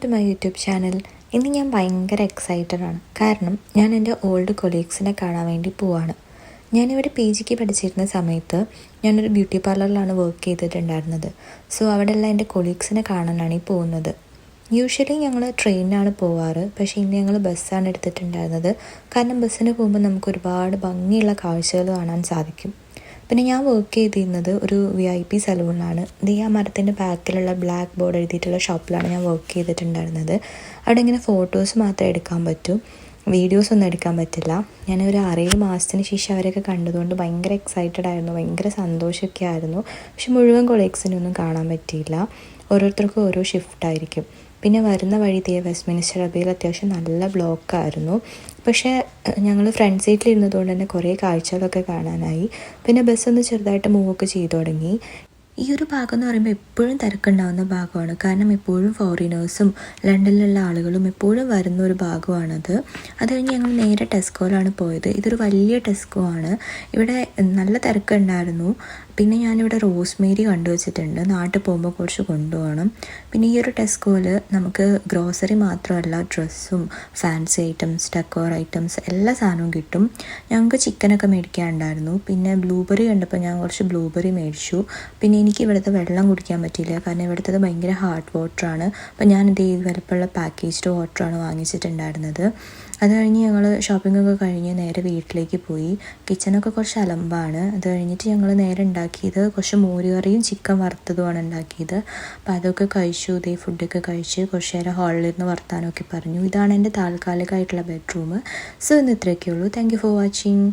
To my YouTube channel. ഇന്ന് ഞാൻ ഭയങ്കര എക്സൈറ്റഡ് ആണ്. കാരണം ഞാൻ എൻ്റെ ഓൾഡ് കൊളീഗ്സിനെ കാണാൻ വേണ്ടി പോവാണ്. ഞാനിവിടെ PGക്ക് പഠിച്ചിരുന്ന സമയത്ത് ഞാനൊരു ബ്യൂട്ടി പാർലറിലാണ് വർക്ക് ചെയ്തിട്ടുണ്ടായിരുന്നത്. സോ അവിടെയുള്ള എൻ്റെ കൊളീഗ്സിനെ കാണാനാണ് ഈ പോകുന്നത്. യൂഷ്വലി ഞങ്ങൾ ട്രെയിനിനാണ് പോവാറ്, പക്ഷേ ഇന്ന് ഞങ്ങൾ ബസ്സാണ് എടുത്തിട്ടുണ്ടായിരുന്നത്. കാരണം ബസ്സിന് പോകുമ്പോൾ നമുക്ക് ഒരുപാട് ഭംഗിയുള്ള കാഴ്ചകൾ കാണാൻ സാധിക്കും. പിന്നെ ഞാൻ വർക്ക് ചെയ്തിരുന്നത് ഒരു VIP സലൂണിലാണ്. ആ മരത്തിൻ്റെ ബാക്കിലുള്ള ബ്ലാക്ക് ബോർഡ് എഴുതിയിട്ടുള്ള ഷോപ്പിലാണ് ഞാൻ വർക്ക് ചെയ്തിട്ടുണ്ടായിരുന്നത്. അവിടെ ഇങ്ങനെ ഫോട്ടോസ് മാത്രമേ എടുക്കാൻ പറ്റൂ, വീഡിയോസ് ഒന്നും എടുക്കാൻ പറ്റില്ല. ഞാനൊരു 6-7 മാസത്തിന് ശേഷം അവരൊക്കെ കണ്ടതുകൊണ്ട് ഭയങ്കര എക്സൈറ്റഡ് ആയിരുന്നു, ഭയങ്കര സന്തോഷമൊക്കെ ആയിരുന്നു. പക്ഷെ മുഴുവൻ കൊളീഗ്സിനൊന്നും കാണാൻ പറ്റിയില്ല. ഓരോരുത്തർക്കും ഓരോ ഷിഫ്റ്റായിരിക്കും. പിന്നെ വരുന്ന വഴി വെസ്റ്റ്മിനിസ്റ്റർ അബയിൽ അത്യാവശ്യം നല്ല ബ്ലോക്കായിരുന്നു. പക്ഷേ ഞങ്ങൾ ഫ്രണ്ട് സീറ്റിലിരുന്നതുകൊണ്ട് തന്നെ കുറേ കാഴ്ചകളൊക്കെ കാണാനായി. പിന്നെ ബസ്സൊന്ന് ചെറുതായിട്ട് മൂവൊക്കെ ചെയ്തു തുടങ്ങി. ഈ ഒരു ഭാഗം എന്ന് പറയുമ്പോൾ എപ്പോഴും തിരക്കുണ്ടാകുന്ന ഭാഗമാണ്. കാരണം എപ്പോഴും ഫോറിനേഴ്സും ലണ്ടനിലുള്ള ആളുകളും എപ്പോഴും വരുന്ന ഒരു ഭാഗമാണത്. അത് കഴിഞ്ഞ് ഞങ്ങൾ നേരെ ടെസ്കോയിലാണ് പോയത്. ഇതൊരു വലിയ ടെസ്കോ ആണ്. ഇവിടെ നല്ല തിരക്കുണ്ടായിരുന്നു. പിന്നെ ഞാനിവിടെ റോസ്മേരി കണ്ടുവച്ചിട്ടുണ്ട്, നാട്ടിൽ പോകുമ്പോൾ കുറച്ച് കൊണ്ടുപോകണം. പിന്നെ ഈ ഒരു ടെസ്കോയിൽ നമുക്ക് ഗ്രോസറി മാത്രമല്ല, ഡ്രസ്സും ഫാൻസി ഐറ്റംസ്, ഡെക്കോർ ഐറ്റംസ് എല്ലാ സാധനവും കിട്ടും. ഞങ്ങൾക്ക് ചിക്കനൊക്കെ മേടിക്കാനുണ്ടായിരുന്നു. പിന്നെ ബ്ലൂബെറി കണ്ടപ്പോൾ ഞാൻ കുറച്ച് ബ്ലൂബെറി മേടിച്ചു. പിന്നെ എനിക്ക് ഇവിടുത്തെ വെള്ളം കുടിക്കാൻ പറ്റിയില്ല, കാരണം ഇവിടുത്തെ ഭയങ്കര ഹാർഡ് വാട്ടറാണ്. അപ്പോൾ ഞാനിത് വലുപ്പമുള്ള പാക്കേജ്ഡ് വാട്ടറാണ് വാങ്ങിച്ചിട്ടുണ്ടായിരുന്നത്. അത് കഴിഞ്ഞ് ഞങ്ങൾ ഷോപ്പിങ്ങൊക്കെ കഴിഞ്ഞ് നേരെ വീട്ടിലേക്ക് പോയി. കിച്ചണൊക്കെ കുറച്ച് അലമ്പാണ്. അത് കഴിഞ്ഞിട്ട് ഞങ്ങൾ നേരെ ഉണ്ടാക്കിയത് കുറച്ച് മോരുകറിയും ചിക്കൻ വറുത്തതുമാണ് ഉണ്ടാക്കിയത്. അപ്പോൾ അതൊക്കെ കഴിച്ചു. ഫുഡൊക്കെ കഴിച്ച് കുറച്ച് നേരം ഹാളിലിരുന്ന് വർത്താനമൊക്കെ പറഞ്ഞു. ഇതാണ് എൻ്റെ താൽക്കാലികമായിട്ടുള്ള ബെഡ്റൂം. സോ ഇന്ന് ഇത്രയൊക്കെ ഉള്ളൂ. Thank you for watching.